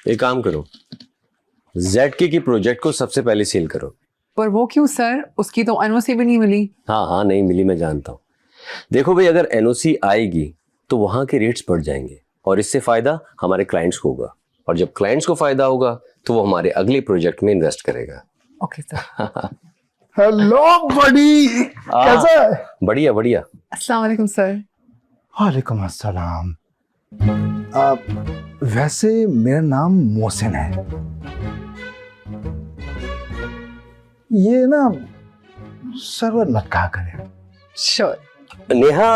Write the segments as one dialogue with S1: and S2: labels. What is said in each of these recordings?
S1: एक काम करो, ZK की प्रोजेक्ट को सबसे पहले सेल करो।
S2: पर वो क्यों सर, उसकी तो एनओसी भी नहीं मिली।
S1: हाँ नहीं मिली, मैं जानता हूँ। देखो भाई, अगर एनओसी आएगी तो वहां के रेट्स बढ़ जाएंगे और इससे फायदा हमारे क्लाइंट्स को होगा, और जब क्लाइंट्स को फायदा होगा तो वो हमारे अगले प्रोजेक्ट में इन्वेस्ट करेगा।
S2: Okay sir.
S3: हेलो बड़ी, कैसा है?
S1: बढ़िया बढ़िया।
S2: अस्सलाम वालेकुम सर।
S3: वालेकुम अस्सलाम। वैसे मेरा नाम मोहसिन है। ये ना सर्वर मत कहा करे।
S2: श्योर।
S1: नेहा,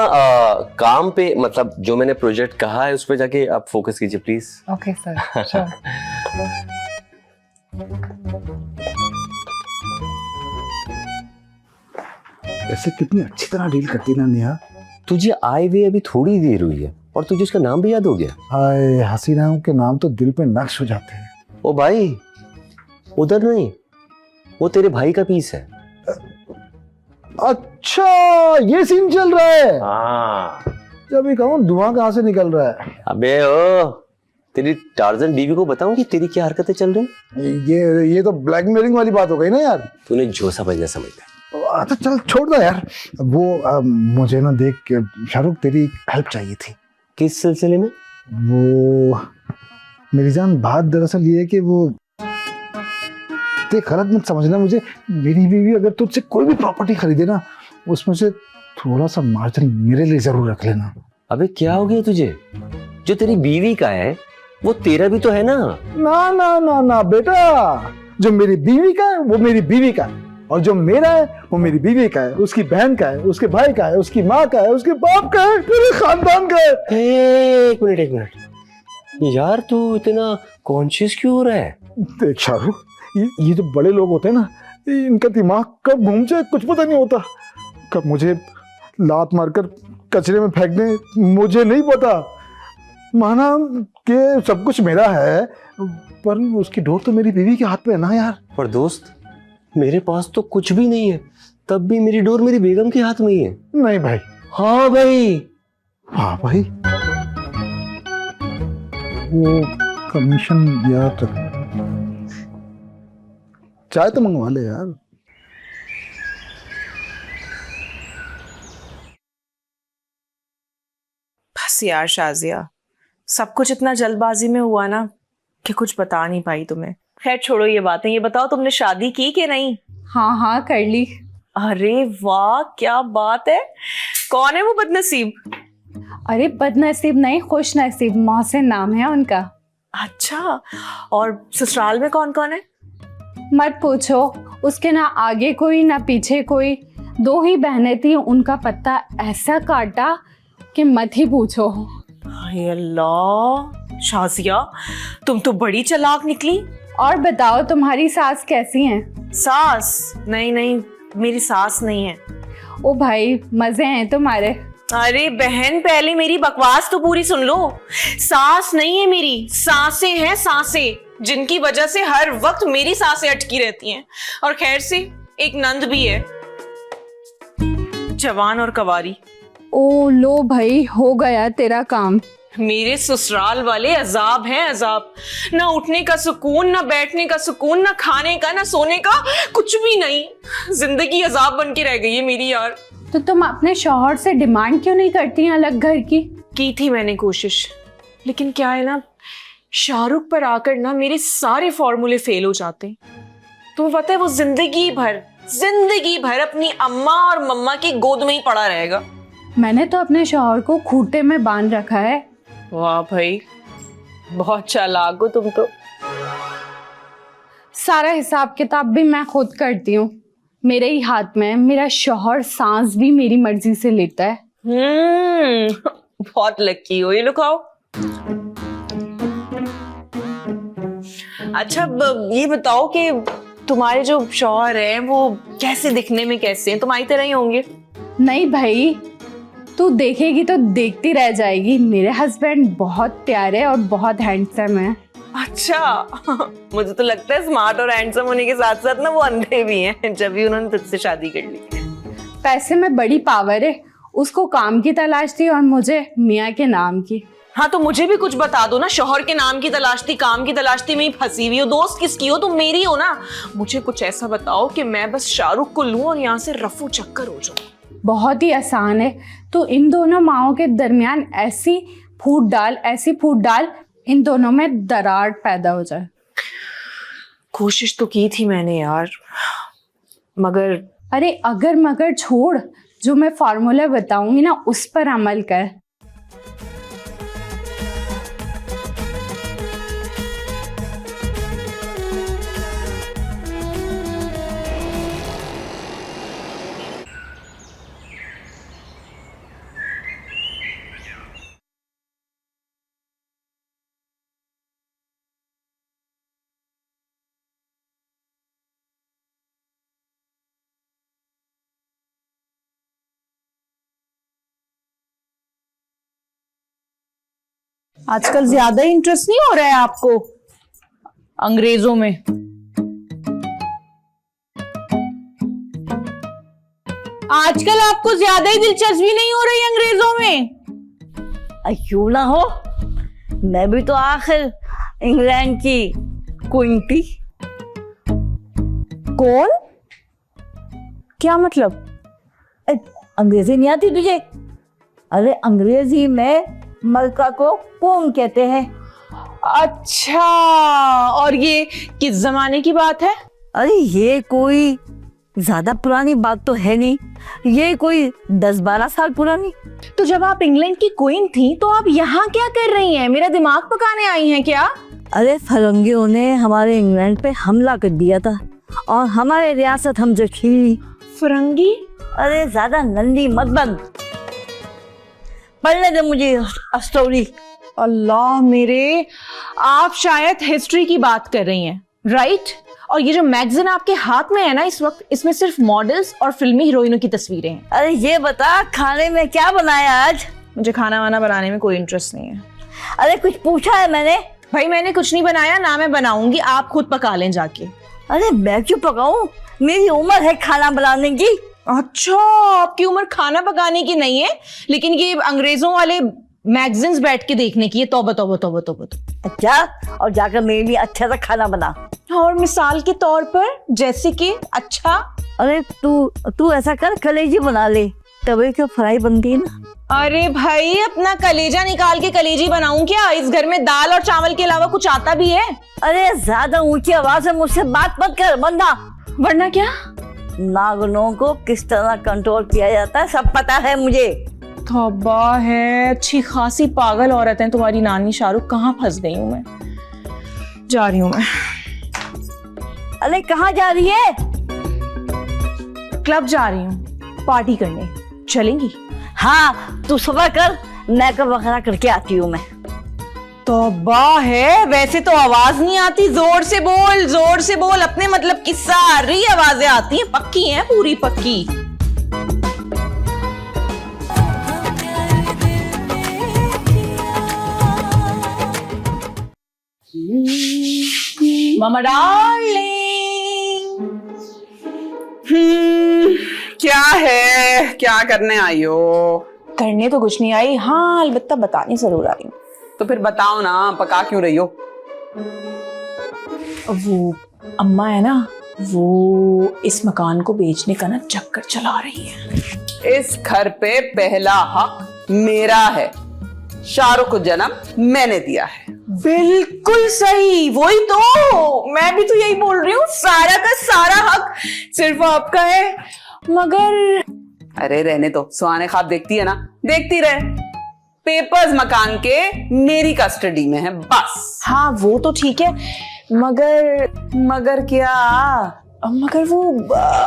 S1: काम पे, मतलब जो मैंने प्रोजेक्ट कहा है उस पर जाके आप फोकस कीजिए प्लीज।
S2: Okay sir, sure.
S3: ऐसे कितनी अच्छी तरह डील करती ना नेहा।
S1: तुझे आए हुए अभी थोड़ी देर हुई है और तुझे उसका नाम भी याद हो गया।
S3: हाय, हसीनाओं के नाम तो दिल पे नक्श हो जाते हैं।
S1: ओ भाई, उधर नहीं, वो तेरे भाई का पीस है।
S3: अच्छा, ये सीन चल रहा है।
S1: हाँ।
S3: जब भी कहूँ धुआं कहाँ से निकल रहा है।
S1: अबे ओ, तेरी टार्जन बीवी को बताऊं कि तेरी क्या हरकतें चल रही?
S3: ये तो ब्लैकमेलिंग वाली बात हो गई ना यार।
S1: तूने जो समझना समझता है।
S3: अच्छा चल छोड़ दो यार। वो मुझे ना देख के शाहरुख, तेरी हेल्प चाहिए थी।
S1: किस सिलसिले में?
S3: वो मेरी जान, बात दरअसल ये है कि वो, देख गलत मत समझना मुझे, मेरी बीवी अगर तुझसे कोई भी प्रॉपर्टी खरीदे ना, उसमें से थोड़ा सा मार्जिन मेरे लिए जरूर रख लेना।
S1: अबे क्या हो गया तुझे? जो तेरी बीवी का है वो तेरा भी तो है ना।
S3: ना ना ना ना बेटा, जो मेरी बीवी का है वो मेरी बीवी का है, और जो मेरा है वो मेरी बीवी का है, उसकी बहन का है, उसके भाई का है, उसकी माँ का है, उसके बाप का है, पूरे खानदान का है।
S1: एक मिनट यार, तू इतना कॉन्शियस क्यों हो रहा है?
S3: देख शाहरुख, ये जो बड़े लोग होते हैं ना, इनका दिमाग कब घूम जाए कुछ पता नहीं होता। कब मुझे लात मारकर कचरे में फेंक दें मुझे नहीं पता। माना कि सब कुछ मेरा है, पर उसकी डोर तो मेरी बीवी के हाथ पे है ना यार।
S1: पर दोस्त, मेरे पास तो कुछ भी नहीं है, तब भी मेरी डोर मेरी बेगम के हाथ में ही है।
S3: नहीं भाई।
S1: हाँ भाई।
S3: हाँ भाई, वो कमीशन याद रख। चाय तो मंगवा ले यार।
S4: बस यार शाजिया, सब कुछ इतना जल्दबाजी में हुआ ना कि कुछ बता नहीं पाई तुम्हें। खैर छोड़ो ये बातें, ये बताओ तुमने शादी की कि नहीं?
S2: हाँ कर ली।
S4: अरे वाह, क्या बात है। कौन है वो बदनसीब?
S5: अरे बदनसीब नहीं, खुश नसीब, मोहसिन नाम है उनका।
S4: अच्छा, और ससुराल में कौन कौन है?
S5: मत पूछो, उसके ना आगे कोई ना पीछे कोई, 2 ही बहनें थी, उनका पत्ता ऐसा काटा कि मत ही पूछो।
S4: हाय अल्लाह, शाजिया तुम तो बड़ी चालाक निकली।
S5: और बताओ तुम्हारी सास कैसी हैं?
S4: सास? नहीं, मेरी सास नहीं है।
S5: ओ भाई, मजे हैं तुम्हारे।
S4: अरे बहन, पहले मेरी बकवास तो पूरी सुन लो। सास नहीं है मेरी, सांसें हैं, सांसें, जिनकी वजह से हर वक्त मेरी सांसें अटकी रहती हैं। और खैर से एक नंद भी है, जवान और कवारी।
S5: ओ लो भाई, हो गया तेरा काम।
S4: मेरे ससुराल वाले अजाब हैं, अजाब। ना उठने का सुकून, ना बैठने का सुकून, ना खाने का, ना सोने का, कुछ भी नहीं। जिंदगी अजाब बन के रह गई है मेरी यार।
S5: तो तुम अपने शौहर से डिमांड क्यों नहीं करती हैं अलग घर की
S4: थी मैंने कोशिश, लेकिन क्या है ना, शाहरुख पर आकर ना मेरे सारे फॉर्मूले फेल हो जाते हैं। तुम्हें पता है, वो जिंदगी भर अपनी अम्मा और मम्मा की गोद में ही पड़ा रहेगा।
S5: मैंने तो अपने शौहर को खूंटे में बांध रखा है।
S4: वाह भाई, बहुत चालाक हो तुम तो।
S5: सारा हिसाब किताब भी मैं खुद करती हूँ, मेरे ही हाथ में। मेरा शौहर सांस भी मेरी मर्जी से लेता है।
S4: बहुत लकी हो। ये लो खाओ। अच्छा ये बताओ कि तुम्हारे जो शौहर हैं वो कैसे दिखने में, कैसे हैं? तुम्हारी तरह ही होंगे?
S5: नहीं भाई, तू देखेगी तो देखती रह जाएगी। मेरे हस्बैंड बहुत प्यारे और बहुत हैंडसम है।
S4: अच्छा, मुझे तो लगता है स्मार्ट और हैंडसम होने के साथ साथ ना वो अंधे भी हैं, जब भी उन्होंने तुझसे शादी कर ली।
S5: पैसे में बड़ी पावर है। उसको काम की तलाश थी और मुझे मियाँ के नाम की।
S4: हाँ तो मुझे भी कुछ बता दो ना, शौहर के नाम की तलाश थी, काम की तलाश थी, मैं फंसी हुई हो, दोस्त किसकी हो, तुम मेरी हो ना। मुझे कुछ ऐसा बताओ कि मैं बस शाहरुख को लूं और यहाँ से रफू चक्कर हो जाऊं।
S5: बहुत ही आसान है, तो इन दोनों माओं के दरमियान ऐसी फूट डाल इन दोनों में दरार पैदा हो जाए।
S4: कोशिश तो की थी मैंने यार, मगर
S5: अरे अगर मगर छोड़, जो मैं फार्मूला बताऊंगी ना उस पर अमल कर।
S6: आजकल ज्यादा इंटरेस्ट नहीं हो रहा है आपको अंग्रेजों में? आजकल आपको ज्यादा ही दिलचस्पी नहीं हो रही अंग्रेजों में?
S7: क्यों ना हो, मैं भी तो आखिर इंग्लैंड की क्वीन थी।
S6: कौन? क्या मतलब?
S7: अंग्रेजी नहीं आती तुझे? अरे अंग्रेजी में मलका को कौन कहते हैं।
S6: अच्छा, और ये किस जमाने की बात है?
S7: अरे ये कोई ज्यादा पुरानी बात तो है नहीं, ये कोई 10-12 साल पुरानी।
S6: तो जब आप इंग्लैंड की क्वीन थी तो आप यहाँ क्या कर रही हैं? मेरा दिमाग पकाने आई हैं क्या?
S7: अरे फरंगियों ने हमारे इंग्लैंड पे हमला कर दिया था और हमारे रियासत हम जो छीनी।
S6: फरंगी?
S7: अरे ज्यादा नंदी मत बन, पढ़ने दे मुझे स्टोरी।
S6: अल्लाह मेरे, आप शायद हिस्ट्री की बात कर रही हैं, राइट? और ये जो मैगजीन आपके हाथ में है ना इस वक्त, इसमें सिर्फ मॉडल्स और फिल्मी हीरोइनों की तस्वीरें हैं।
S7: अरे ये बता खाने में क्या बनाया आज?
S6: मुझे खाना वाना बनाने में कोई इंटरेस्ट नहीं है।
S7: अरे कुछ पूछा है मैंने?
S6: भाई मैंने कुछ नहीं बनाया, ना मैं बनाऊंगी, आप खुद पका लें जाके।
S7: अरे मैं क्यों पकाऊं, मेरी उम्र है खाना बनाने की।
S6: अच्छा, आपकी उम्र खाना पकाने की नहीं है, लेकिन ये अंग्रेजों वाले मैगजीन्स बैठ के देखने की है। तौबा तौबा तौबा तौबा।
S7: अच्छा, और जाकर मेरे लिए अच्छा सा खाना बना।
S6: और मिसाल के तौर पर जैसे कि अच्छा?
S7: अरे तू ऐसा कर, कलेजी बना ले, तवे की फ्राई बनती है ना।
S6: अरे भाई अपना कलेजा निकाल के कलेजी बनाऊं क्या? इस घर में दाल और चावल के अलावा कुछ आता भी है?
S7: अरे ज्यादा ऊंची आवाज में मुझसे बात मत कर वरना।
S6: वरना क्या?
S7: नागनों को किस तरह कंट्रोल किया जाता है सब पता है मुझे।
S6: तौबा है, अच्छी खासी पागल औरत है तुम्हारी नानी। शाहरुख, कहाँ फंस गई हूँ मैं। जा रही हूँ मैं।
S7: अरे कहाँ जा रही है?
S6: क्लब जा रही हूँ पार्टी करने, चलेंगी?
S7: हाँ तू सुबह कर, मेकअप वगैरह करके आती हूँ मैं।
S6: तौबा है, वैसे तो आवाज नहीं आती, जोर से बोल, जोर से बोल, अपने मतलब की सारी आवाजें आती हैं, पक्की हैं, पूरी पक्की। मामा डार्लिंग।
S8: क्या है, क्या करने आई हो?
S6: करने तो कुछ नहीं आई, हाँ अलबत्ता बताने जरूर आई हूँ।
S8: तो फिर बताओ ना, पका क्यों रही हो?
S6: वो अम्मा है ना, वो इस मकान को बेचने का ना चक्कर चला रही है।
S8: इस घर पे पहला हक मेरा है, शाहरुख को जन्म मैंने दिया है।
S6: बिल्कुल सही, वही तो मैं भी तो यही बोल रही हूँ, सारा का सारा हक सिर्फ आपका है। मगर
S8: अरे रहने दो, सुहाने ख्वाब देखती है ना, देखती रहे। पेपर्स मकान के मेरी कस्टडी में है बस।
S6: हाँ वो तो ठीक है,
S8: मगर क्या?
S6: मगर वो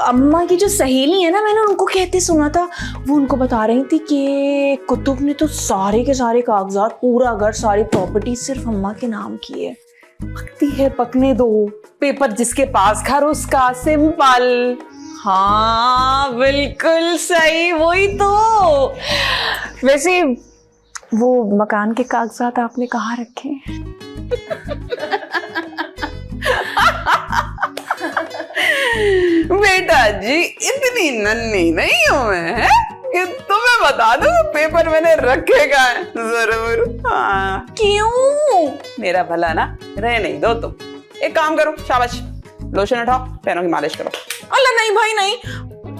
S6: अम्मा की जो सहेली है ना, मैंने उनको कहते सुना था, वो उनको बता रही थी कि कुतुब ने तो सारे के सारे कागजात, पूरा घर, सारी प्रॉपर्टी सिर्फ अम्मा के नाम की है।
S8: पकती है, पकने दो, पेपर जिसके पास घर उसका, सिंपल।
S6: हाँ बिल्कुल सही, वही तो। वैसे वो मकान के कागजात आपने कहाँ रखे?
S8: बेटा जी इतनी नन्ही नहीं हूं मैं कि तुम्हें बता दूं पेपर मैंने रखेगा जरूर। हाँ,
S6: क्यों?
S8: मेरा भला ना रहने दो तुम। एक काम करो, शाबाश, लोशन उठाओ, पैरों की मालिश करो।
S6: अल्लाह नहीं भाई नहीं,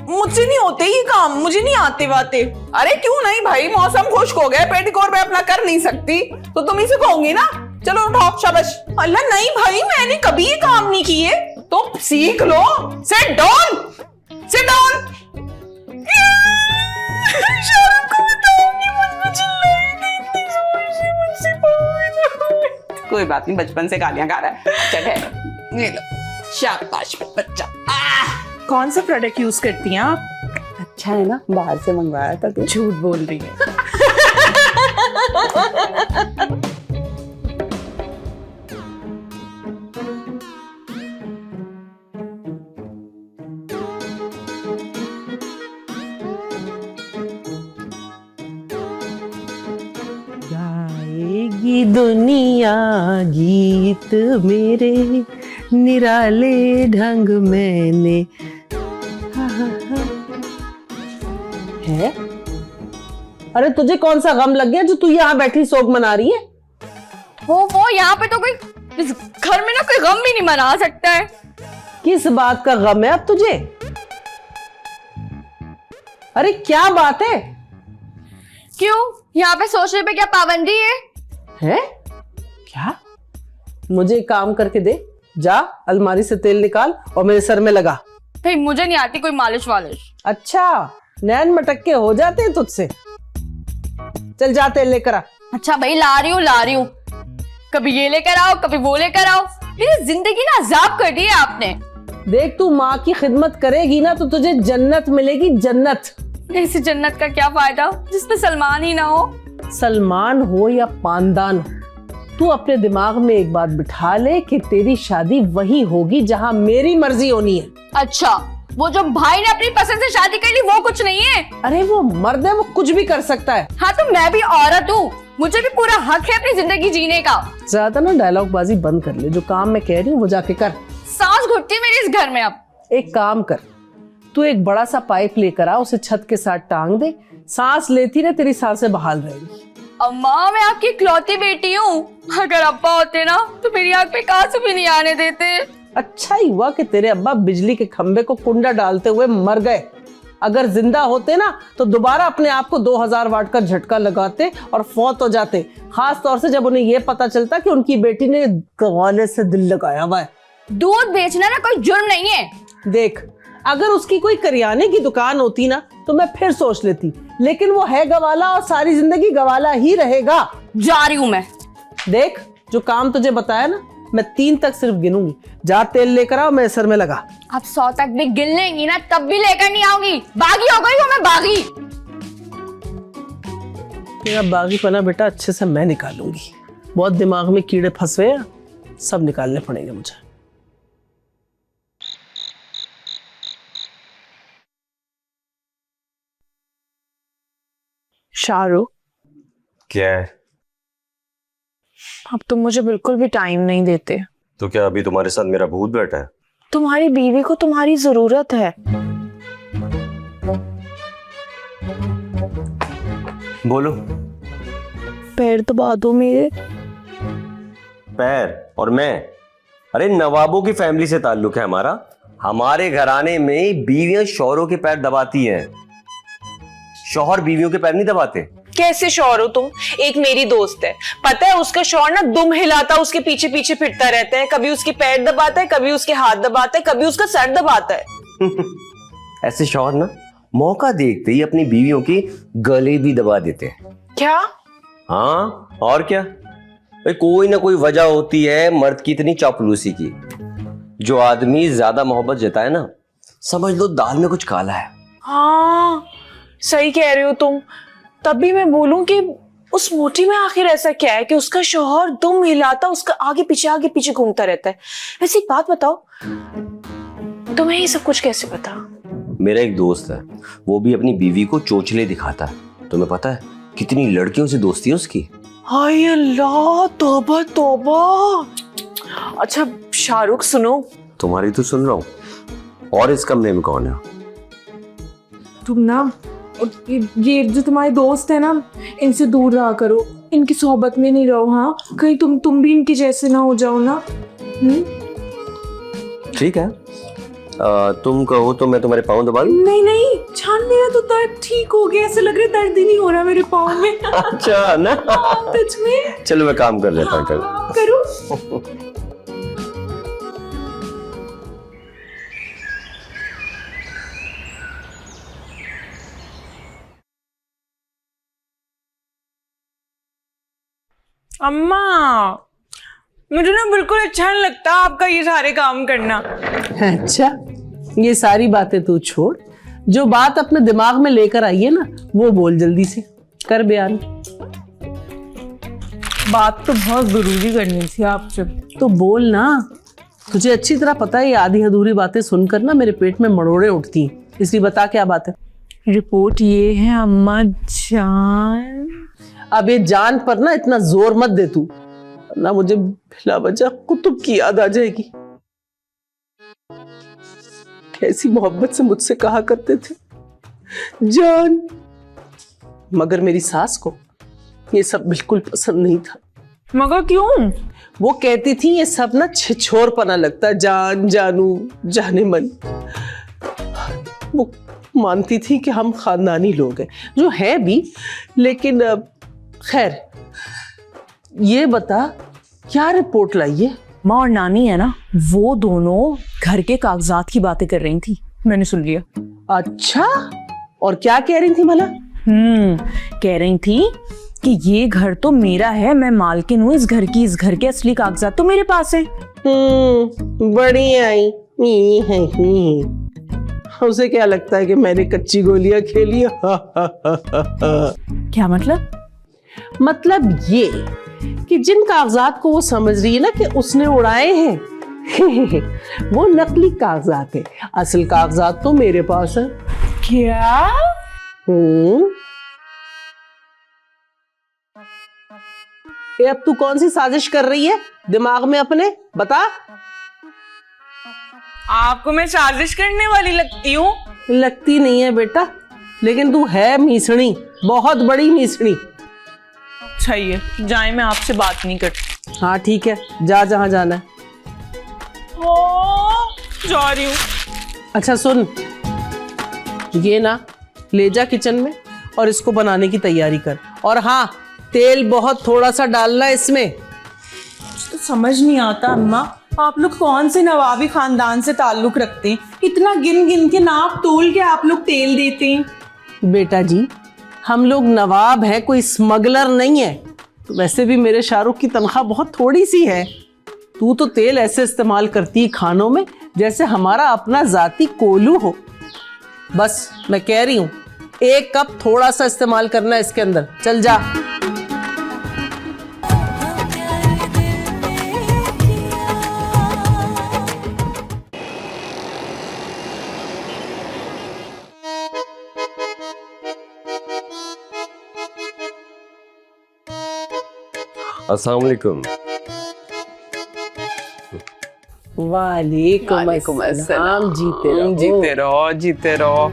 S6: मुझसे नहीं होते ये काम, मुझे नहीं आते बातें।
S8: अरे क्यों नहीं भाई, मौसम खुश्क हो गया, पेटिकोट में अपना कर नहीं सकती तो तुम ही सिखाओगी ना। चलो उठाओ, शाबाश।
S6: अल्लाह नहीं भाई, मैंने कभी ये काम नहीं किए।
S8: तो सीख लो। Sit down, sit down.
S6: Shahrukh को बताऊंगी, मुझ पे चिल्लाएगी इतनी जोर से, मुझसे बात।
S8: कोई बात नहीं, बचपन से गालियां खा रहा है। चल ये लो, शाबाश बच्चा।
S6: कौन सा प्रोडक्ट यूज करती हैं आप?
S8: अच्छा है ना, बाहर से मंगवाया था तू।
S6: झूठ बोल रही है।
S9: गाएगी दुनिया गीत मेरे निराले ढंग मैंने। है? अरे तुझे कौन सा गम लग गया जो तू यहाँ बैठी शोक मना रही है?
S5: वो यहाँ पे तो कोई इस घर में ना कोई गम भी नहीं मना सकता है।
S9: किस बात का गम है अब तुझे? अरे क्या बात है?
S5: क्यों, यहाँ पे सोचने पे क्या पाबंदी है?
S9: हैं? क्या? मुझे एक काम करके दे, जा अलमारी से तेल निकाल और मेरे सर में लगा।
S5: भाई मुझे नहीं आती कोई मालिश वालिश।
S9: अच्छा, नैन मटक के हो जाते हैं तुझसे। चल जा तेल लेकर आ।
S5: अच्छा भाई ला रही हूँ। कभी ये लेकर आओ, कभी वो लेकर आओ। मेरी जिंदगी ना अजाब कर दी है आपने।
S9: देख, तू माँ की खिदमत करेगी ना तो तुझे जन्नत मिलेगी, जन्नत।
S5: ऐसी जन्नत का क्या फायदा जिसमें सलमान ही ना हो।
S9: सलमान हो या पानदान हो, तू अपने दिमाग में एक बात बिठा ले कि तेरी शादी वही होगी जहाँ मेरी मर्जी होनी है।
S5: अच्छा, वो जो भाई ने अपनी पसंद से शादी कर ली वो कुछ नहीं है?
S9: अरे वो मर्द है, वो कुछ भी कर सकता है।
S5: हाँ तो मैं भी औरत हूँ, मुझे भी पूरा हक है अपनी जिंदगी जीने का।
S9: ज्यादा ना डायलॉग बाजी बंद कर ले, जो काम मैं कह रही हूँ वो जाके कर।
S5: सांस घुटती है मेरी इस घर में अब।
S9: एक काम कर, तू एक बड़ा सा पाइप लेकर आ, उसे छत के साथ टांग दे, सांस लेती रहे, तेरी सांसें बहाल रहेगी।
S5: अम्मा मैं आपकी इकलौती बेटी हूँ, अगर अब्बा होते ना तो मेरी आंख पे आंसू भी नहीं आने देते।
S9: अच्छा ही हुआ कि तेरे अब्बा बिजली के खंबे को कुंडा डालते हुए मर गए। अगर जिंदा होते ना तो दोबारा अपने आप को 2000 वाट का झटका लगाते और फौत हो जाते, खास तौर से जब उन्हें यह पता चलता कि उनकी बेटी ने गवाले से दिल लगाया हुआ है।
S5: दूध बेचना ना कोई जुर्म नहीं है।
S9: देख, अगर उसकी कोई करियाने की दुकान होती ना तो मैं फिर सोच लेती, लेकिन वो है गवाला और सारी जिंदगी गवाला ही रहेगा।
S5: जा रही हूँ मैं।
S9: देख, जो काम तुझे बताया ना, मैं 3 तक सिर्फ गिनूंगी। जा तेल लेकर आओ, मेरे सर में लगा।
S5: अब 100 तक भी गिन लेंगी ना तब भी लेकर नहीं आऊंगी। बागी हो गई हूँ मैं, बागी।
S9: तेरा बागीपना बेटा अच्छे से मैं निकालूंगी। बहुत दिमाग में कीड़े फंसे हैं, सब निकालने पड़ेंगे मुझे।
S6: शाहरुख,
S1: क्या है?
S6: अब तुम मुझे बिल्कुल भी टाइम नहीं देते।
S1: तो क्या अभी तुम्हारे साथ मेरा भूत बैठा है?
S6: तुम्हारी बीवी को तुम्हारी जरूरत है।
S1: बोलो।
S6: पैर दबा दो मेरे।
S1: पैर और मैं? अरे नवाबों की फैमिली से ताल्लुक है हमारा। हमारे घराने में बीवियां शौहरों के पैर दबाती हैं, शौहर बीवियों के पैर नहीं दबाते।
S6: कैसे शौहर हो तुम? एक मेरी दोस्त है, पता है उसका शौहर ना दुम हिलाता उसके पीछे पीछे फिरता रहता है। कभी उसके पैर दबाता है, कभी उसके हाथ दबाता है, कभी उसका सर दबाता है।
S1: ऐसे शौहर ना मौका देखते ही अपनी बीवियों की गले भी दबा देते हैं।
S6: क्या?
S1: हाँ और क्या, भाई कोई ना कोई वजह होती है मर्द की इतनी चापलूसी की। जो आदमी ज्यादा मोहब्बत जताए ना, समझ लो दाल में कुछ काला है।
S6: हाँ सही कह रहे हो तुम। तब भी मैं बोलूं कि उस मोटी में आखिर ऐसा क्या है कि उसका शौहर दुम हिलाता उसका आगे पीछे घूमता रहता है। वैसे एक बात बताओ, तुम्हें ये सब कुछ कैसे पता?
S1: मेरा एक दोस्त है, वो भी अपनी बीवी को चोचले दिखाता है। तुम्हें पता है कितनी लड़कियों से दोस्ती है उसकी?
S6: हाय अल्लाह, तौबा तौबा। अच्छा शाहरुख सुनो।
S1: तुम्हारी तो सुन रहा हूँ। और इस कमरे में कौन है?
S6: तुम ना और ये जो तुम्हारे दोस्त है ना, इनसे दूर रहा करो, इनकी सोहबत में नहीं रहो। हाँ, कहीं तुम भी इनकी जैसे ना हो जाओ ना।
S1: ठीक है, तुम कहो तो मैं तुम्हारे पाँव दबा लूं?
S6: नहीं नहीं जान, मेरा तो दर्द ठीक हो गया, ऐसे लग रहा है दर्द ही नहीं हो रहा मेरे पाँव में।
S1: अच्छा ना,
S6: सच में।
S1: चलो मैं काम कर लेता हूँ।
S6: करो। अम्मा, मुझे ना बिल्कुल अच्छा नहीं लगता आपका ये सारे काम करना।
S9: अच्छा, ये सारी बातें तू छोड़, जो बात अपने दिमाग में लेकर आई है ना वो बोल जल्दी से, कर बयान।
S6: बात तो बहुत जरूरी करनी थी आपसे।
S9: तो बोल ना, तुझे अच्छी तरह पता है ये आधी अधूरी बातें सुनकर ना मेरे पेट में मरोड़े उठती हैं, इसलिए बता क्या बात है।
S6: रिपोर्ट ये है अम्मा जान।
S9: अब ये जान पर ना इतना जोर मत दे तू, ना मुझे बिला वजह कुतुब की याद आ जाएगी। कैसी मोहब्बत से मुझसे कहा करते थे जान, मगर मेरी सास को ये सब बिल्कुल पसंद नहीं था।
S6: मगर क्यों?
S9: वो कहती थी ये सब ना छिछोरपना लगता, जान जानू जाने मन। वो मानती थी कि हम खानदानी लोग हैं, जो है भी, लेकिन खैर ये बता क्या रिपोर्ट लाई है?
S6: माँ और नानी है ना, वो दोनों घर के कागजात की बातें कर रही थी, मैंने सुन लिया।
S9: अच्छा, और क्या कह रही थी भला?
S6: कह रही थी कि ये घर तो मेरा है, मैं मालकिन हूँ इस घर की, इस घर के असली कागजात तो मेरे पास है।
S9: बढ़िया आई। उसे क्या लगता है कि मैंने कच्ची गोलियां खेली?
S6: क्या मतलब?
S9: मतलब ये कि जिन कागजात को वो समझ रही है ना कि उसने उड़ाए हैं वो नकली कागजात है, असल कागजात तो मेरे पास है।
S6: क्या?
S9: ये अब तू कौन सी साजिश कर रही है दिमाग में अपने, बता।
S6: आपको मैं साजिश करने वाली लगती हूँ?
S9: लगती नहीं है बेटा, लेकिन तू है मीसणी, बहुत बड़ी मीसणी।
S6: चाहिए जाए, मैं आपसे बात नहीं करती।
S9: हाँ ठीक है, जा जहां जाना है।
S6: जा रही हूँ।
S9: अच्छा सुन, ये ना ले जा किचन में और इसको बनाने की तैयारी कर, और हाँ तेल बहुत थोड़ा सा डालना इसमें।
S6: तो समझ नहीं आता अम्मा, आप लोग कौन से नवाबी खानदान से ताल्लुक रखते हैं? इतना गिन गिन के नाप तोल के आप लोग तेल देते हैं।
S9: बेटा जी, हम लोग नवाब हैं, कोई स्मगलर नहीं है। तो वैसे भी मेरे शाहरुख की तनख्वाह बहुत थोड़ी सी है। तू तो तेल ऐसे इस्तेमाल करती है खानों में जैसे हमारा अपना जाती कोलू हो। बस मैं कह रही हूँ, 1 कप थोड़ा सा इस्तेमाल करना है इसके अंदर। चल जा।
S1: अस्सलाम वालेकुम।
S9: वालेकुम अस्सलाम। जीते रहो,
S8: जीते रहो, जीते रहो।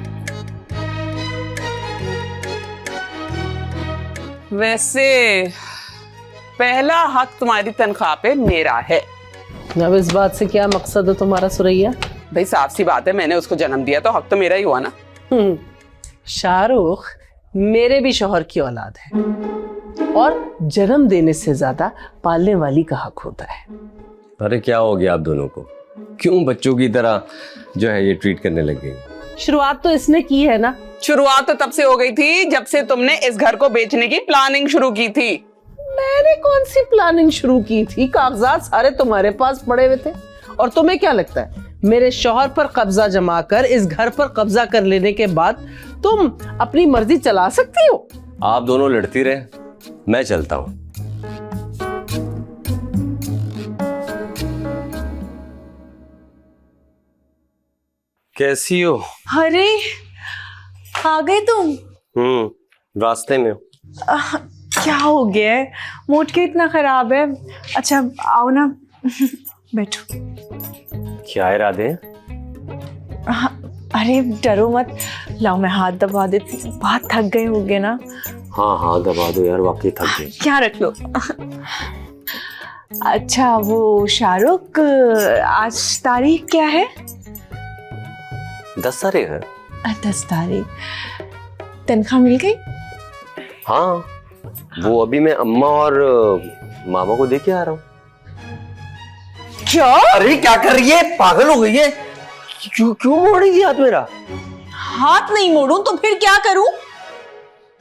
S8: वैसे पहला हक तुम्हारी तनख्वाह पे मेरा है।
S9: अब इस बात से क्या मकसद है तुम्हारा सुरैया?
S8: भाई साफ सी बात है, मैंने उसको जन्म दिया तो हक तो मेरा ही हुआ ना।
S9: शाहरुख मेरे भी शौहर की औलाद है, और जन्म देने से ज्यादा पालने वाली का हक होता है।
S1: अरे क्या हो गया आप दोनों को, क्यों बच्चों की तरह जो है ये ट्रीट करने लग गई?
S9: शुरुआत तो इसने की है ना।
S8: शुरुआत तो तब से हो गई थी जब से तुमने इस घर को बेचने की प्लानिंग शुरू की थी।
S9: मैंने कौन सी प्लानिंग शुरू की थी? कागजात सारे तुम्हारे पास पड़े हुए थे, और तुम्हें क्या लगता है मेरे शौहर पर कब्जा जमा कर इस घर पर कब्जा कर लेने के बाद तुम अपनी मर्जी चला सकती हो?
S1: आप दोनों लड़ती रहे, मैं चलता हूं। कैसी हो?
S6: अरे आ गए तुम?
S1: रास्ते में हो।
S6: क्या हो गया है? मूड के इतना खराब है? अच्छा आओ ना बैठो।
S1: क्या इरादे हैं?
S6: अरे डरो मत, लाओ मैं हाथ दबा देती हूँ। बहुत थक गए होगे ना?
S1: हाँ हाँ दबा दो यार, वाकई थक गए।
S6: क्या रख लो। अच्छा वो शाहरुख, आज तारीख क्या है?
S1: 10 तारीख है।
S6: 10 तारीख। तनख्वाह मिल गई?
S1: हाँ, वो अभी मैं अम्मा और मामा को देके आ रहा हूँ।
S6: क्या?
S1: अरे क्या कर रही है, पागल हो गई है? क्यों क्यों मोड़ रही है हाथ मेरा?
S6: हाथ नहीं मोड़ूं तो फिर क्या करूं?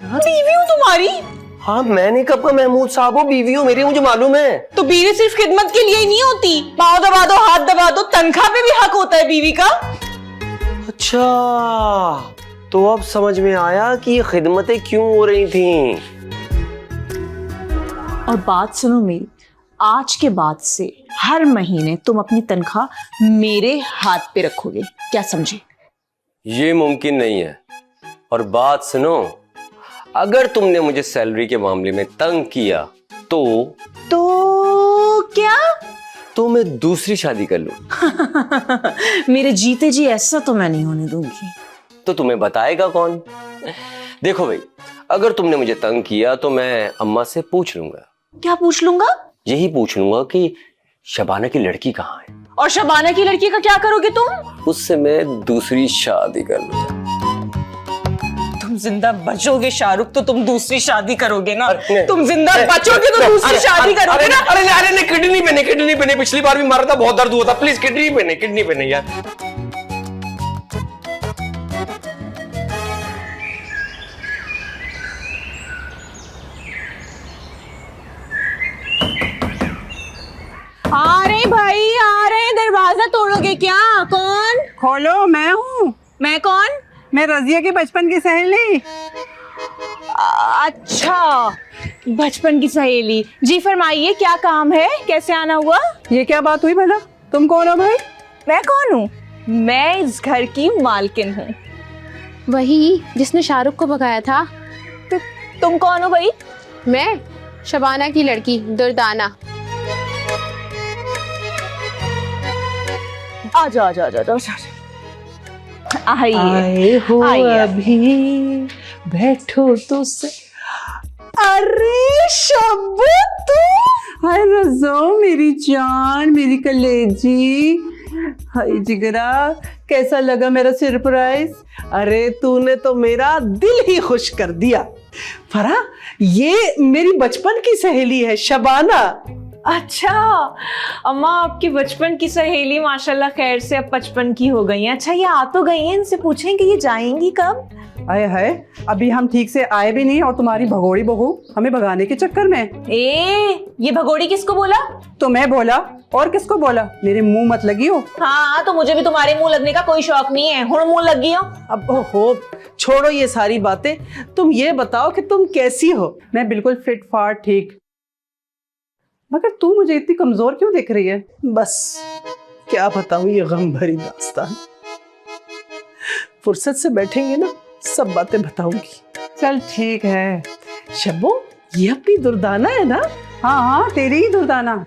S6: बीवी हूं तुम्हारी।
S1: हाँ, मैंने कब का महमूद साहब हो, बीवी हो मेरी, मुझे मालूम है।
S6: तो बीवी सिर्फ खिदमत के लिए ही नहीं होती, पाँव दबा दो, हाथ दबा दो, तनख्वाह पे भी हक होता है बीवी का।
S1: अच्छा, तो अब समझ में आया कि ये खिदमतें क्यों हो रही थी।
S6: और बात सुनो मेरी, आज के बाद से हर महीने तुम अपनी तनख्वाह मेरे हाथ पे रखोगे, क्या समझे?
S1: ये मुमकिन नहीं है। और बात सुनो, अगर तुमने मुझे सैलरी के मामले में तंग किया तो
S6: क्या?
S1: तो मैं दूसरी शादी कर लूं।
S6: मेरे जीते जी ऐसा तो मैं नहीं होने दूंगी।
S1: तो तुम्हें बताएगा कौन? देखो भाई, अगर तुमने मुझे तंग किया तो मैं अम्मा से पूछ लूंगा।
S6: क्या पूछ लूंगा?
S1: यही पूछ लूंगा कि शबाना की लड़की कहाँ है।
S6: और शबाना की लड़की का क्या करोगे तुम?
S1: उससे मैं दूसरी शादी कर लूंगा।
S6: तुम जिंदा बचोगे शाहरुख तो तुम दूसरी शादी करोगे ना?
S1: अरे,
S6: तुम जिंदा बचोगे तो दूसरी शादी करोगे ना?
S1: अरे किडनी पे नहीं, पिछली बार भी मारा था, बहुत दर्द हुआ था। प्लीज किडनी पे नहीं यार।
S6: आ रहे भाई, आ रहे। दरवाजा तोड़ोगे क्या? कौन?
S9: खोलो, मैं हूँ।
S6: मैं कौन?
S9: मैं रजिया की बचपन की सहेली।
S6: अच्छा, बचपन की सहेली। जी फरमाइए, क्या काम है? कैसे आना हुआ?
S9: ये क्या बात हुई भला? तुम कौन हो भाई?
S6: मैं कौन हूँ? मैं इस घर की मालकिन हूँ।
S5: वही जिसने शाहरुख को भगाया था।
S6: तुम कौन हो भाई?
S5: मैं शबाना की लड़की दुर्दाना।
S6: आ जाओ।
S9: आए हो
S6: आइए।
S9: अभी, बैठो तो से। अरे शब्बू तू! हाय रज़ो, मेरी जान, मेरी कलेजी। हाय जिगरा, कैसा लगा मेरा सरप्राइज? अरे तूने तो मेरा दिल ही खुश कर दिया। फरा, ये मेरी बचपन की सहेली है शबाना।
S6: अच्छा, अम्मा आपकी बचपन की सहेली माशाल्लाह खैर से अब 55 की हो गई हैं। अच्छा, ये आ तो गई हैं, इनसे पूछें कि ये जाएंगी कब?
S9: आए हाय, अभी हम ठीक से आए भी नहीं और तुम्हारी भगोड़ी बहू हमें भगाने के चक्कर में।
S6: ये भगोड़ी किसको बोला?
S9: तो मैं बोला, और किसको बोला? मेरे मुंह मत लगी हो।
S6: हाँ, तो मुझे भी तुम्हारे मुंह लगने का कोई शौक नहीं है। हुण मुंह लगी हो।
S9: अब हो, छोड़ो ये सारी बातें। तुम ये बताओ कि तुम कैसी हो? मैं बिल्कुल फिट फाट ठीक, मगर तू मुझे इतनी कमजोर क्यों दिख रही है? बस क्या बताऊं ये गम भरी दास्तान। फुर्सत से बैठेंगे ना, सब बातें बताऊंगी। चल ठीक है। शब्बो, ये अपनी दुर्दाना है ना? हाँ हाँ, तेरी ही दुर्दाना,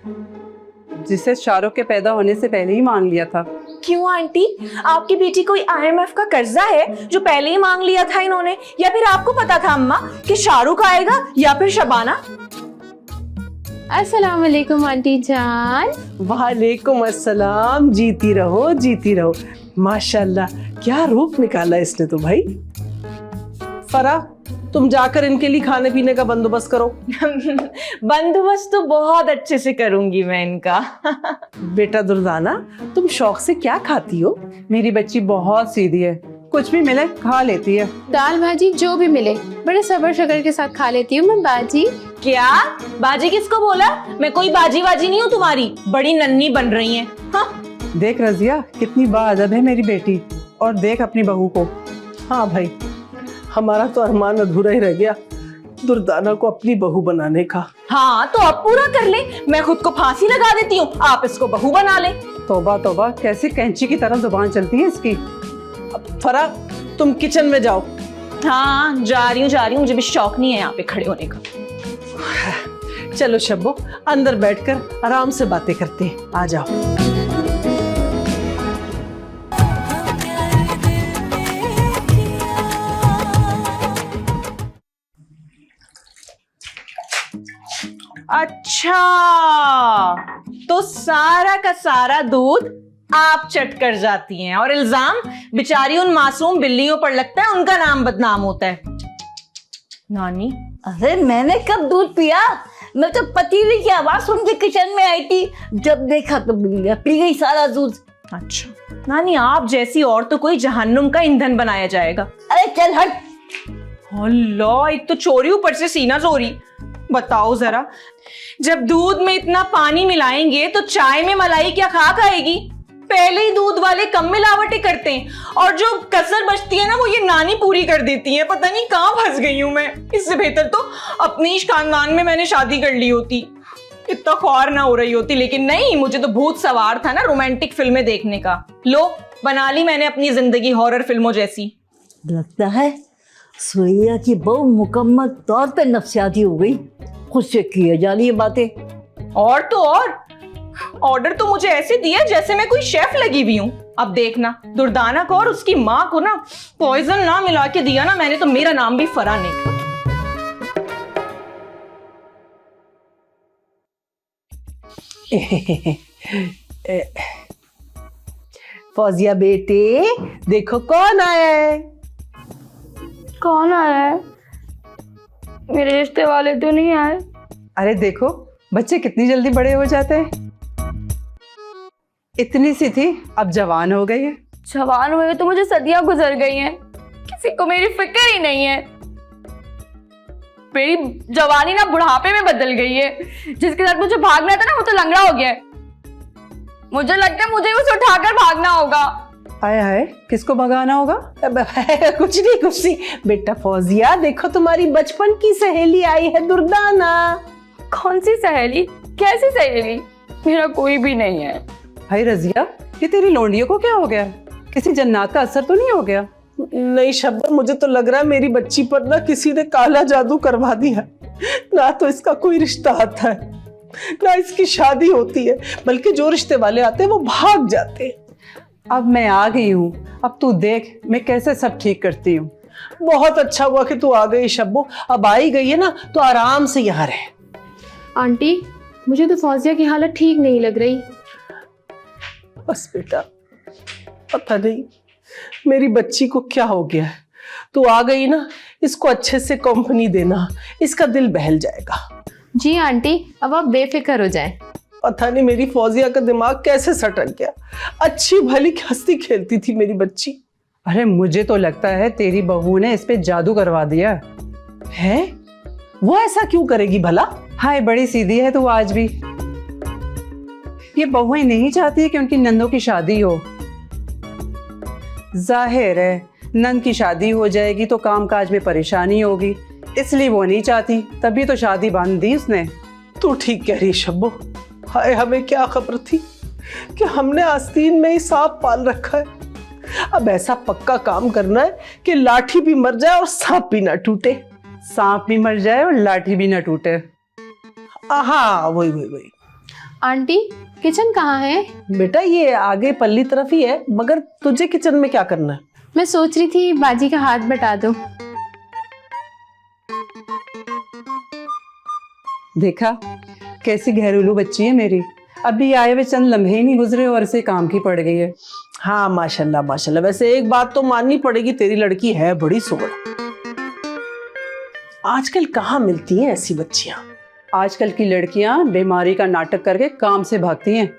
S9: जिसे शाहरुख के पैदा होने से पहले ही मांग लिया था।
S6: क्यों आंटी, आपकी बेटी कोई IMF का कर्जा है जो पहले ही मांग लिया था इन्होंने, या फिर आपको पता था अम्मा कि शाहरुख आएगा या फिर शबाना?
S5: अस्सलाम वालेकुम आंटी जान।
S9: वालेकुम अस्सलाम। जीती रहो, जीती रहो। माशाल्लाह, क्या रूप निकाला इसने तो भाई। फरा, तुम जाकर इनके लिए खाने पीने का बंदोबस्त करो।
S6: बंदोबस्त तो बहुत अच्छे से करूंगी मैं इनका।
S9: बेटा दुर्दाना, तुम शौक से क्या खाती हो? मेरी बच्ची बहुत सीधी है, कुछ भी मिले खा लेती है।
S5: दाल भाजी जो भी मिले बड़े सबर शक्कर के साथ खा लेती हूँ मैं बाजी।
S6: क्या? बाजी किसको बोला? मैं कोई बाजी वाजी नहीं हूँ तुम्हारी, बड़ी नन्ही बन रही है। हाँ।
S9: देख रजिया, कितनी बाअदब है मेरी बेटी, और देख अपनी बहू को। हाँ भाई, हमारा तो अरमान अधूरा ही रह गया दुर्दाना को अपनी बहू बनाने का।
S6: हाँ, तो अब पूरा कर ले। मैं खुद को फांसी लगा देती हूँ, आप इसको बहू बना ले।
S9: तौबा तौबा, कैसी कैंची की तरह जुबान चलती है इसकी। अब फरा, तुम किचन में जाओ।
S6: हाँ, जा रही हूँ, मुझे भी शौक नहीं है यहाँ पे खड़े होने का।
S9: चलो शब्बो, अंदर बैठकर आराम से बातें करते हैं। आ जाओ।
S6: अच्छा, तो सारा का सारा दूध आप चट कर जाती हैं और इल्जाम बेचारी उन मासूम बिल्लियों पर लगता है, उनका नाम बदनाम होता है। नानी,
S7: अरे मैंने कब दूध पिया? मैं तो पतीली की आवाज सुन के किचन में आई थी, जब देखा तो बिल्लियां पी गई सारा दूध।
S6: अच्छा नानी, आप जैसी और तो कोई जहन्नुम का ईंधन बनाया जाएगा।
S7: अरे चल हट।
S6: अल्लाह, एक तो चोरी ऊपर से सीना चोरी। बताओ जरा, जब दूध में इतना पानी मिलाएंगे तो चाय में मलाई क्या खाक आएगी? पहले ही दूध वाले कम मिलावटें करते हैं और जो कसर बचती है ना वो ये नानी पूरी कर देती है। पता नहीं कहाँ फंस गई हूं मैं। इससे बेहतर तो अपने ही खानदान में मैंने शादी कर ली होती, इतना ख्वार ना हो रही होती। लेकिन नहीं, मुझे तो भूत सवार था ना रोमांटिक फिल्में देखने का। लो, बना ली मैंने अपनी जिंदगी हॉरर फिल्मों जैसी।
S7: लगता है सुरैया की बहू मुकम्मल तौर पे नफसियाती हो गई, खुद से किए जा रही है बातें।
S6: और तो और ऑर्डर तो मुझे ऐसे दिया जैसे मैं कोई शेफ लगी हुई हूं। अब देखना, दुर्दाना को और उसकी माँ को ना पॉइजन ना मिला के दिया ना मैंने तो मेरा नाम भी फरा नहीं।
S9: फौजिया बेटे, देखो कौन आया है।
S2: कौन आया है? मेरे रिश्ते वाले तो नहीं आए।
S8: अरे देखो, बच्चे कितनी जल्दी बड़े हो जाते हैं। इतनी सी थी, अब जवान हो गई है।
S2: जवान हुए तो मुझे सदियां गुजर गई हैं, किसी को मेरी फिक्र ही नहीं है। मेरी जवानी ना बुढ़ापे में बदल गई है। जिसके साथ मुझे भागना था ना वो तो लंगड़ा हो गया है। मुझे लगता है मुझे उसे उठाकर भागना होगा।
S9: आए हाय, किसको भगाना होगा? कुछ नहीं बेटा फौजिया, देखो तुम्हारी बचपन की सहेली आई है, दुर्दाना।
S2: कौन सी सहेली? कैसी सहेली? मेरा कोई भी नहीं है।
S9: हाय रजिया, ये तेरी लोंडियों को क्या हो गया? किसी जन्नत का असर तो नहीं हो गया?
S10: नहीं शब्बर, मुझे तो लग रहा है मेरी बच्ची पर ना किसी ने काला जादू करवा दिया। ना तो इसका कोई रिश्ता आता है, ना इसकी शादी होती है, बल्कि जो रिश्ते वाले आते हैं वो भाग जाते हैं।
S9: अब मैं आ गई हूँ, अब तू देख मैं कैसे सब ठीक करती हूँ।
S10: बहुत अच्छा हुआ कि तू आ गई शब्बो। अब आई गई है ना तो आराम से यहाँ रहे।
S11: आंटी, मुझे तो फौजिया की हालत ठीक नहीं लग रही।
S10: बस बेटा, पता नहीं मेरी बच्ची को क्या हो गया है। तू आ गई ना, इसको अच्छे से कंपनी देना, इसका दिल बहल जाएगा।
S11: जी आंटी, अब आप बेफिक्र हो जाएं।
S10: पता नहीं मेरी फौजिया का दिमाग कैसे सटक गया। अच्छी भली हंसती खेलती थी मेरी बच्ची।
S9: अरे मुझे तो लगता है तेरी बहू ने इस पे जादू करवा दिया
S10: है। वो ऐसा क्यों करेगी भला?
S9: हाय, बड़ी सीधी है तू आज भी। ये बहुएं नहीं चाहती कि उनकी नंदों की शादी हो। जाहिर है नंद की शादी हो जाएगी तो कामकाज में परेशानी होगी, इसलिए वो नहीं चाहती, तभी तो शादी बांध दी उसने।
S10: तू ठीक कह रही शब्बो। हाय, हमें क्या खबर थी कि हमने आस्तीन में ही सांप पाल रखा है। अब ऐसा पक्का काम करना है कि लाठी भी मर जाए और सांप भी ना टूटे।
S9: सांप भी मर जाए और लाठी भी ना टूटे।
S10: हाँ, वही।
S11: आंटी, किचन कहाँ है?
S10: बेटा ये आगे पल्ली तरफ ही है, मगर तुझे किचन में क्या करना है?
S11: मैं सोच रही थी बाजी का हाथ बटा दो।
S9: देखा कैसी घरेलू बच्ची है मेरी। अभी आए हुए चंद लम्हे ही नहीं गुजरे और इसे काम की पड़ गई है।
S10: हाँ माशाल्लाह माशाल्लाह। वैसे एक बात तो माननी पड़ेगी, तेरी लड़की है बड़ी सुगड़। आजकल कहाँ मिलती हैं ऐसी बच्चियां?
S9: आजकल की लड़कियां बीमारी का नाटक करके काम से भागती हैं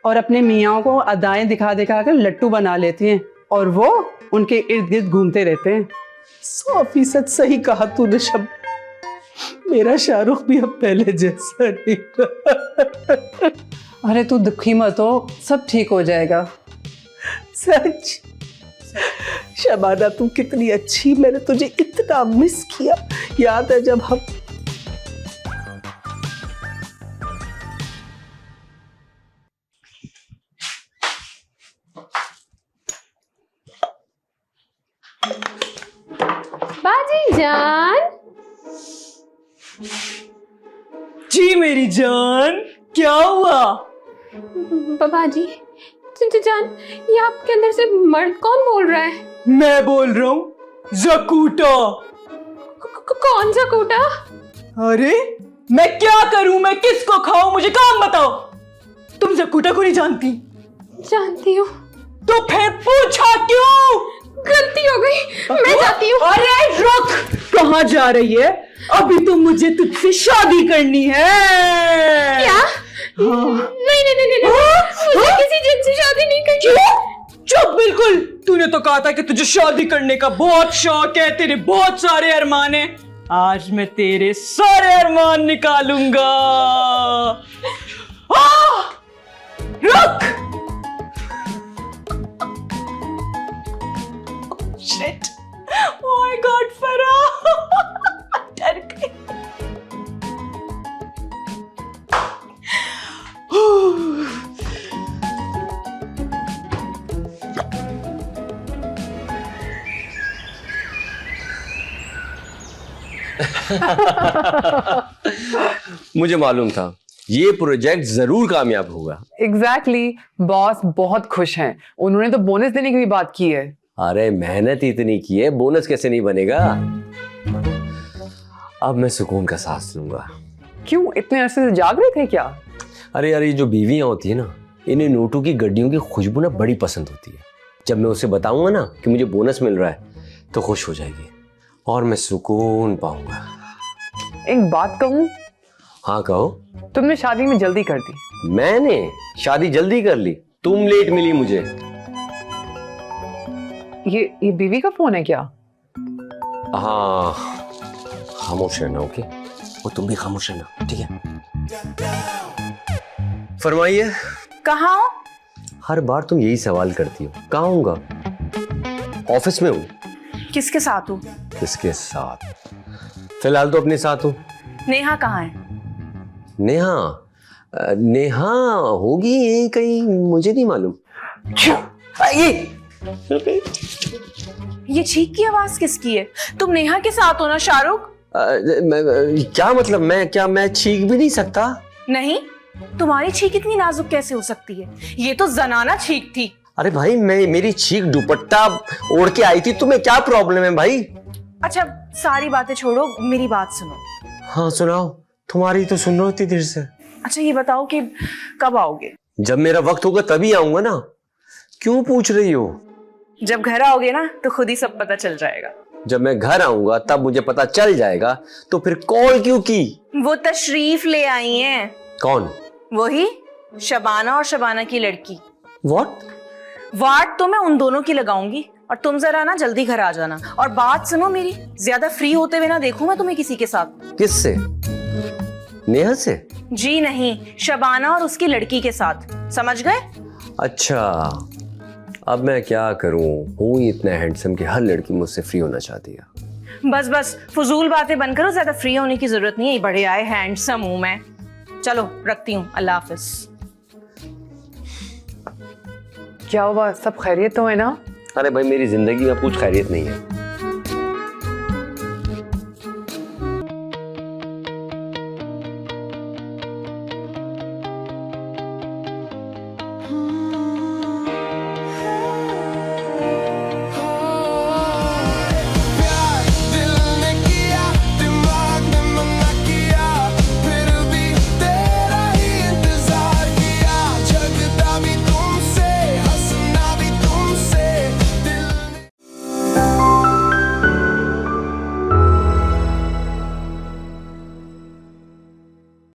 S9: और अपने मियाँ को अदाएं दिखा दिखा कर लट्टू बना लेती हैं और वो उनके इर्द गिर्द घूमते रहते हैं।
S10: 100% सही कहा तूने शब। मेरा शाहरुख भी अब पहले जैसा नहीं रहा।
S9: अरे तू दुखी मत हो, सब ठीक हो जाएगा।
S10: सच शबाना, तू कितनी अच्छी, मैंने तुझे इतना मिस किया। याद है जब हम
S11: बाजी जान।
S10: जी मेरी जान, क्या हुआ?
S11: बाजी जान, ये आपके अंदर से मर्द कौन बोल रहा है?
S10: मैं बोल रहा हूँ, जकूटा।
S11: कौन सा कूटा?
S10: अरे
S6: मैं क्या करूं, मैं किसको खाऊं, मुझे काम बताओ। तुम जक्कूटा को नहीं जानती?
S11: जानती हूँ।
S6: तो फिर पूछा क्यों?
S11: गलती हो गई, मैं जाती हूँ।
S6: अरे रुक, कहाँ जा रही है? अभी तो मुझे तुझसे शादी करनी है।
S11: क्या?
S6: हाँ।
S11: नहीं नहीं नहीं नहीं, मुझे किसी जिन से शादी नहीं करनी।
S6: चुप बिल्कुल। तूने तो कहा था कि तुझे शादी करने का बहुत शौक है, तेरे बहुत सारे अरमान हैं। आज मैं तेरे सारे अरमान निकालूंगा। रुक। Shit, oh my God Farah, डर गई।
S1: मुझे मालूम था ये प्रोजेक्ट जरूर कामयाब होगा।
S12: एग्जैक्टली बॉस बहुत खुश हैं। उन्होंने तो बोनस देने की भी बात की है।
S1: अरे मेहनत इतनी की है, बोनस कैसे नहीं बनेगा। अब मैं सुकून का सांस लूंगा।
S12: क्यों, इतने अरसे से जाग रहे थे क्या?
S1: अरे यार, ये जो बीवियां होती है ना, इन्हें नोटों की गड्डियों की खुशबू ना बड़ी पसंद होती है। जब मैं उसे बताऊंगा ना कि मुझे बोनस मिल रहा है तो खुश हो जाएगी और मैं सुकून पाऊंगा।
S12: एक बात कहूं?
S1: हाँ कहो।
S12: तुमने शादी में जल्दी कर दी।
S1: मैंने शादी जल्दी कर ली, तुम लेट मिली मुझे।
S12: ये बीवी का फोन है क्या?
S1: हाँ, खामोश रहना। ओके, और तुम भी खामोश रहना, ठीक है? फरमाइए।
S6: कहाँ हो?
S1: हर बार तुम यही सवाल करती हो। कहाँ हूँगा? ऑफिस में हूँ।
S6: किसके साथ हो?
S1: किसके साथ? फिलहाल तो अपने साथ हूँ।
S6: नेहा कहाँ है?
S1: नेहा होगी यही कहीं, मुझे नहीं मालूम।
S6: ये छींक की आवाज किसकी है? तुम नेहा के साथ हो ना शाहरुख?
S1: क्या मतलब? मैं छींक भी नहीं सकता।
S6: नहीं, तुम्हारी छींक इतनी नाजुक कैसे हो सकती है? ये तो जनाना छींक थी।
S1: अरे भाई, मेरी छींक दुपट्टा ओढ़ के आई थी, तुम्हें क्या प्रॉब्लम है भाई?
S6: अच्छा सारी बातें छोड़ो, मेरी बात सुनो।
S1: हाँ सुनाओ, तुम्हारी तो सुन रही थी देर से।
S6: अच्छा ये बताओ कि कब आओगे?
S1: जब मेरा वक्त होगा तभी आऊंगा ना। क्यों पूछ रही हो?
S6: जब घर आओगे ना तो खुद ही सब पता चल जाएगा।
S1: जब मैं घर आऊंगा तब मुझे पता चल जाएगा, तो फिर कॉल क्यों की?
S6: वो तशरीफ ले आई हैं।
S1: कौन?
S6: वही शबाना और शबाना की लड़की।
S1: वाट
S6: तो मैं उन दोनों की लगाऊंगी और तुम जरा ना जल्दी घर आ जाना। और बात सुनो मेरी, ज्यादा फ्री होते हुए ना देखूं मैं तुम्हें किसी के साथ।
S1: किससे? नेहा से?
S6: जी नहीं, शबाना और उसकी लड़की के साथ, समझ गए?
S1: अच्छा, अब मैं क्या करूं? हूं ही इतना हैंडसम कि हर लड़की मुझसे फ्री होना चाहती है।
S6: बस बस फजूल बातें बंद करो, ज्यादा फ्री होने की जरूरत नहीं है। बड़े आए हैंडसम हूं मैं। चलो रखती हूँ, अल्लाह हाफिज।
S12: क्या हुआ, सब खैरियत तो है ना?
S1: अरे भाई, मेरी जिंदगी में कुछ खैरियत नहीं है।